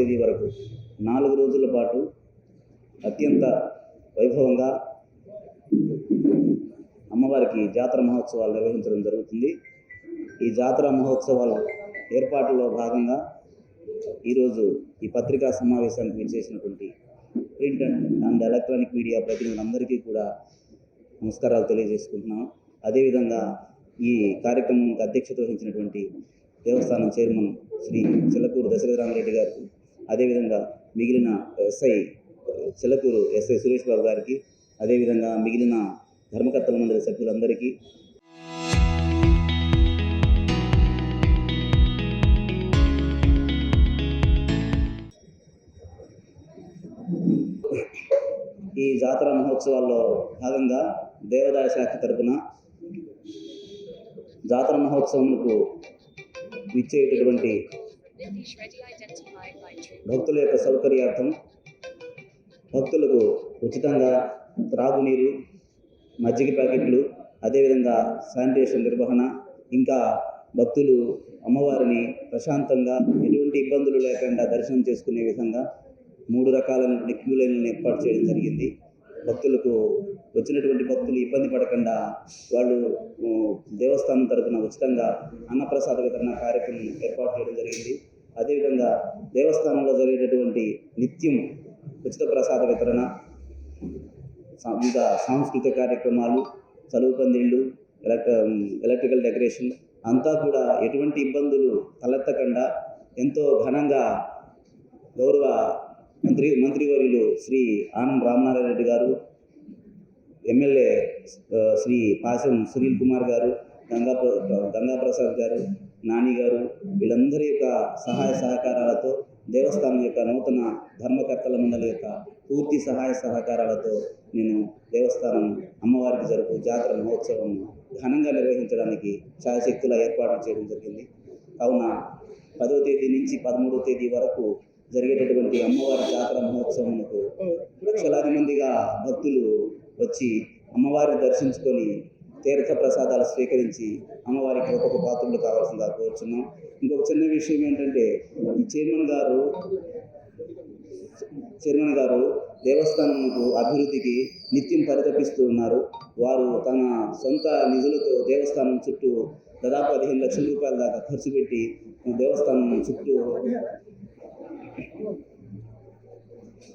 తేదీ వరకు 4 రోజుల పాటు అత్యంత వైభవంగా అమ్మవారికి జాతర మహోత్సవాలు నిర్వహించడం జరుగుతుంది. ఈ జాతర మహోత్సవాల ఏర్పాట్లలో భాగంగా ఈరోజు ఈ పత్రికా సమావేశానికి విచ్చేసినటువంటి ప్రింట్ అండ్ ఎలక్ట్రానిక్ మీడియా ప్రతినిధులందరికీ కూడా నమస్కారాలు తెలియజేసుకుంటున్నాం. అదేవిధంగా ఈ కార్యక్రమానికి అధ్యక్షత వహించినటువంటి దేవస్థానం చైర్మన్ శ్రీ చిల్లకూరు దశరథరామరెడ్డి గారికి, అదేవిధంగా మిగిలిన చిల్లకూరు ఎస్ఐ సురేష్ బాబు గారికి, అదేవిధంగా మిగిలిన ధర్మకర్తల మండలి సభ్యులందరికీ, ఈ జాతర మహోత్సవాల్లో భాగంగా దేవాదాయ శాఖ తరపున జాతర మహోత్సవంకు విచ్చేటటువంటి భక్తుల యొక్క సౌకర్యార్థం భక్తులకు ఉచితంగా త్రాగునీరు, మజ్జిగ ప్యాకెట్లు, అదేవిధంగా శానిటేషన్ నిర్వహణ, ఇంకా భక్తులు అమ్మవారిని ప్రశాంతంగా ఎటువంటి ఇబ్బందులు లేకుండా దర్శనం చేసుకునే విధంగా 3 రకాలైన క్యూ లైన్లను ఏర్పాటు చేయడం జరిగింది. భక్తులకు వచ్చినటువంటి భక్తులు ఇబ్బంది పడకుండా వాళ్ళు దేవస్థానం తరఫున ఉచితంగా అన్నప్రసాద వితరణ కార్యక్రమం ఏర్పాటు చేయడం జరిగింది. అదేవిధంగా దేవస్థానంలో జరిగేటటువంటి నిత్యం ఉచిత ప్రసాద వితరణ, వివిధ సాంస్కృతిక కార్యక్రమాలు, చలువు పందిళ్ళు, ఎలక్ట్రికల్ డెకరేషన్ అంతా కూడా ఎటువంటి ఇబ్బందులు తలెత్తకుండా ఎంతో ఘనంగా గౌరవ మంత్రివర్యులు శ్రీ ఆనం రామనారాయణ రెడ్డి గారు, ఎమ్మెల్యే శ్రీ పాసం సునీల్ కుమార్ గారు, గంగాప్రసాద్ గారు, నాని గారు, వీళ్ళందరి యొక్క సహాయ సహకారాలతో, దేవస్థానం యొక్క నూతన ధర్మకర్తల మండలి యొక్క పూర్తి సహాయ సహకారాలతో నేను దేవస్థానం అమ్మవారికి జరుపు జాతర మహోత్సవం ఘనంగా నిర్వహించడానికి శాయశక్తుల ఏర్పాటు చేయడం జరిగింది. కావున 10వ తేదీ నుంచి 13వ తేదీ వరకు జరిగేటటువంటి అమ్మవారి జాతర మహోత్సవంకు లక్షలాది మందిగా భక్తులు వచ్చి అమ్మవారిని దర్శించుకొని తీర్థ ప్రసాదాలు స్వీకరించి అమ్మవారికి ఒక్కొక్క పాత్రలు కావాల్సిందిగా కోరుచున్నాం. ఇంకొక చిన్న విషయం ఏంటంటే, ఈ చైర్మన్ గారు దేవస్థానంకు అభివృద్ధికి నిత్యం పరితపిస్తూ ఉన్నారు. వారు తన సొంత నిధులతో దేవస్థానం చుట్టూ దాదాపు 15 లక్షల రూపాయల దాకా ఖర్చు పెట్టి దేవస్థానం చుట్టూ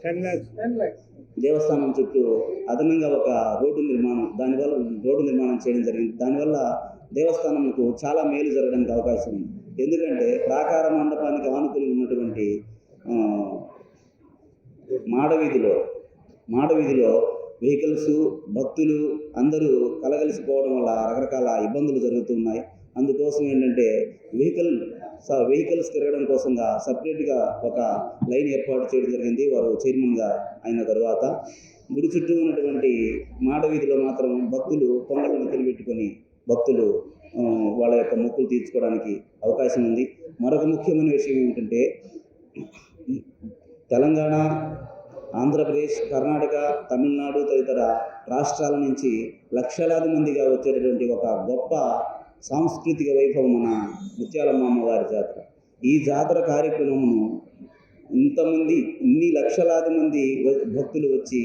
10 lakhs దేవస్థానం చుట్టూ అదనంగా ఒక రోడ్డు నిర్మాణం చేయడం జరిగింది. దానివల్ల దేవస్థానంకు చాలా మేలు జరగడానికి అవకాశం ఉంది. ఎందుకంటే ప్రాకార మండపానికి ఆనుకుని ఉన్నటువంటి మాడవీధిలో వెహికల్స్, భక్తులు అందరూ కలగలిసిపోవడం వల్ల రకరకాల ఇబ్బందులు జరుగుతున్నాయి. అందుకోసం ఏంటంటే వెహికల్స్ తిరగడం కోసంగా సపరేట్గా ఒక లైన్ ఏర్పాటు చేయడం జరిగింది. వారు చైర్మన్గా అయిన తర్వాత గుడి చుట్టూ ఉన్నటువంటి మాడవీధిలో మాత్రం భక్తులు పొంగళ్ళను తెలిపెట్టుకొని భక్తులు వాళ్ళ యొక్క మొక్కులు తీర్చుకోవడానికి అవకాశం ఉంది. మరొక ముఖ్యమైన విషయం ఏమిటంటే, తెలంగాణ, ఆంధ్రప్రదేశ్, కర్ణాటక, తమిళనాడు తదితర రాష్ట్రాల నుంచి లక్షలాది మందిగా వచ్చేటటువంటి ఒక గొప్ప సాంస్కృతిక వైభవం మన ముత్యాలమ్మ అమ్మవారి జాతర. ఈ జాతర కార్యక్రమమును ఇన్ని లక్షలాది మంది భక్తులు వచ్చి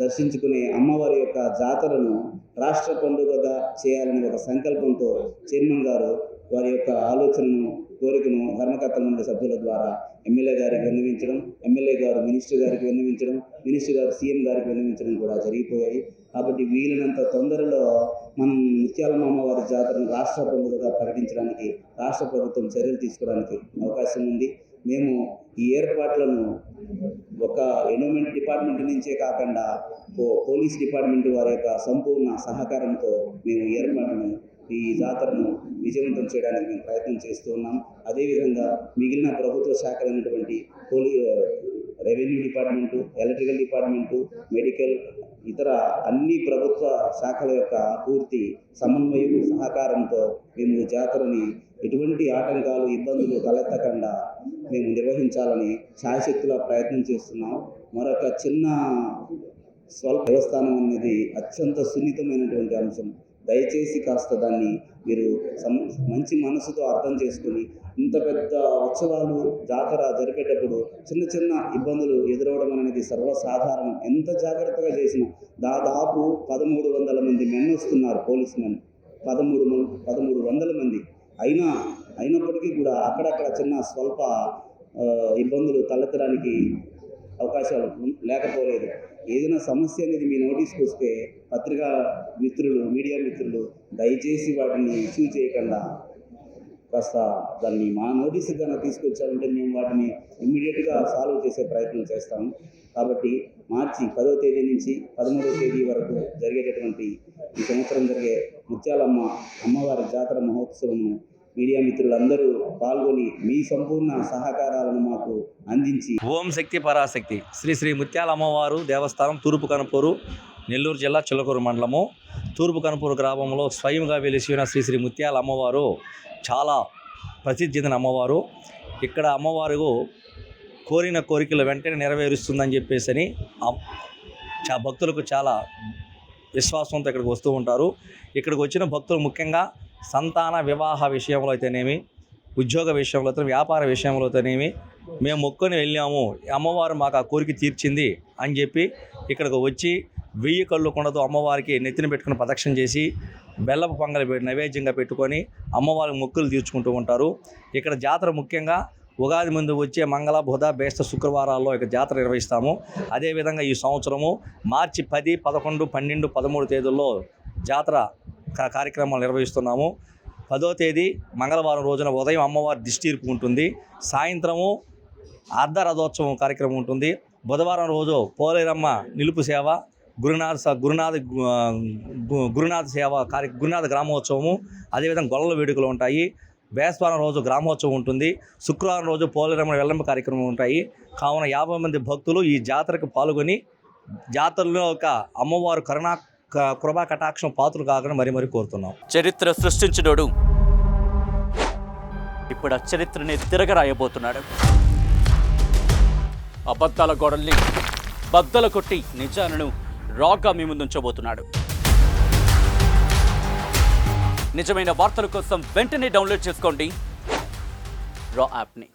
దర్శించుకునే అమ్మవారి యొక్క జాతరను రాష్ట్ర పండుగగా చేయాలనే ఒక సంకల్పంతో చైర్మన్ గారు వారి యొక్క ఆలోచనను, కోరికను ధర్మకర్తల మండలి సభ్యుల ద్వారా ఎమ్మెల్యే గారికి విన్నవించడం, ఎమ్మెల్యే గారు మినిస్టర్ గారికి విన్నవించడం, మినిస్టర్ గారు సీఎం గారికి విన్నవించడం కూడా జరిగిపోయాయి. కాబట్టి వీలైనంత తొందరలో మనం ముత్యాలమ్మ అమ్మవారి జాతరను రాష్ట్ర పండుగగా ప్రకటించడానికి రాష్ట్ర ప్రభుత్వం చర్యలు తీసుకోవడానికి అవకాశం ఉంది. మేము ఈ ఏర్పాట్లను ఒక ఎన్విరాన్మెంట్ డిపార్ట్మెంట్ నుంచే కాకుండా పోలీస్ డిపార్ట్మెంట్ వారి యొక్క సంపూర్ణ సహకారంతో మేము ఈ జాతరను విజయవంతం చేయడానికి మేము ప్రయత్నం చేస్తూ ఉన్నాం. అదేవిధంగా మిగిలిన ప్రభుత్వ శాఖలైనటువంటి revenue department, electrical department, medical, ఇతర అన్ని ప్రభుత్వ శాఖల యొక్క పూర్తి సమన్వయం, సహకారంతో మేము జాతరని ఎటువంటి ఆటంకాలు, ఇబ్బందులు తలెత్తకుండా మేము నిర్వహించాలని శాయశక్తుల ప్రయత్నం చేస్తున్నాం. మరొక చిన్న దేవస్థానం అనేది అత్యంత సున్నితమైనటువంటి అంశం. దయచేసి కాస్త దాన్ని మీరు మంచి మనసుతో అర్థం చేసుకుని ఇంత పెద్ద ఉత్సవాలు జాతర జరిపేటప్పుడు చిన్న చిన్న ఇబ్బందులు ఎదురవడం అనేది సర్వసాధారణం. ఎంత జాగ్రత్తగా చేసినా దాదాపు 1300 మంది మెన్ వస్తున్నారు, పోలీస్ మెన్ 1300 మంది. అయినప్పటికీ కూడా అక్కడక్కడ చిన్న స్వల్ప ఇబ్బందులు తలెత్తడానికి అవకాశాలు లేకపోలేదు. ఏదైనా సమస్య అనేది మీ నోటీస్కి వస్తే పత్రికా మిత్రులు, మీడియా మిత్రులు దయచేసి వాటిని ఇష్యూ చేయకుండా కాస్త దాన్ని మా నోటీస్కి కన్నా తీసుకొచ్చామంటే మేము వాటిని ఇమ్మీడియట్గా సాల్వ్ చేసే ప్రయత్నం చేస్తాము. కాబట్టి మార్చి 10వ తేదీ నుంచి 13వ తేదీ వరకు జరిగేటటువంటి ఈ సంవత్సరం జరిగే ముత్యాలమ్మ అమ్మవారి జాతర మహోత్సవము మీడియా మిత్రులందరూ పాల్గొని మీ సంపూర్ణ సహకారాలను మాకు అందించి ఓం శక్తి పరాశక్తి శ్రీ శ్రీ ముత్యాల అమ్మవారు దేవస్థానం తూర్పు కనుపూరు, నెల్లూరు జిల్లా చిల్లకూరు మండలము, తూర్పు కనుపూరు గ్రామంలో స్వయంగా వెలిసిన శ్రీ శ్రీ ముత్యాల అమ్మవారు చాలా ప్రసిద్ధి చెందిన అమ్మవారు. ఇక్కడ అమ్మవారు కోరిన కోరికలు వెంటనే నెరవేరుస్తుందని చెప్పేసి భక్తులకు చాలా విశ్వాసంతో ఇక్కడికి వస్తూ ఉంటారు. ఇక్కడికి వచ్చిన భక్తులు ముఖ్యంగా సంతాన వివాహ విషయంలో అయితేనేమి, ఉద్యోగ విషయంలో అయితే, వ్యాపార విషయంలో అయితేనేమి మేము మొక్కుని వెళ్ళాము, అమ్మవారు మాకు ఆ కోరిక తీర్చింది అని చెప్పి ఇక్కడికి వచ్చి 1000 కళ్ళు కొండతో అమ్మవారికి నెత్తిన పెట్టుకుని ప్రదక్షిణ చేసి బెల్లపు పొంగలి నైవేద్యంగా పెట్టుకొని అమ్మవారికి మొక్కులు తీర్చుకుంటూ ఉంటారు. ఇక్కడ జాతర ముఖ్యంగా ఉగాది ముందు వచ్చే మంగళ, బుధ, బేస్త శుక్రవారాల్లో ఇక జాతర నిర్వహిస్తాము. అదేవిధంగా ఈ సంవత్సరము మార్చి 10, 11, 12, 13 తేదీల్లో జాతర కార్యక్రమాలు నిర్వహిస్తున్నాము. 10వ తేదీ మంగళవారం రోజున ఉదయం అమ్మవారి దిష్టిర్పు ఉంటుంది, సాయంత్రము అర్ధరథోత్సవం కార్యక్రమం ఉంటుంది. బుధవారం రోజు పోలేరమ్మ నిలుపు సేవ, గురునాథ సేవ గురునాథ గ్రామోత్సవము, అదేవిధంగా గొల్లల వేడుకలు ఉంటాయి. బేస్తవారం రోజు గ్రామోత్సవం ఉంటుంది. శుక్రవారం రోజు పోలేరమ్మ వెల్లంబ కార్యక్రమం ఉంటాయి. కావున 50 మంది భక్తులు ఈ జాతరకు పాల్గొని జాతరలో ఒక అమ్మవారు కృపా కటాక్షం పాత్రలు కాకుండా మరీ కోరుతున్నాం. చరిత్ర సృష్టించినోడు ఇప్పుడు ఆ చరిత్రని తిరగరాయబోతున్నాడు. అబద్ధాల గోడల్ని బద్దలు కొట్టి నిజాలను రాగా మీ ముందుంచబోతున్నాడు. నిజమైన వార్తల కోసం వెంటనే డౌన్లోడ్ చేసుకోండి రా యాప్ని.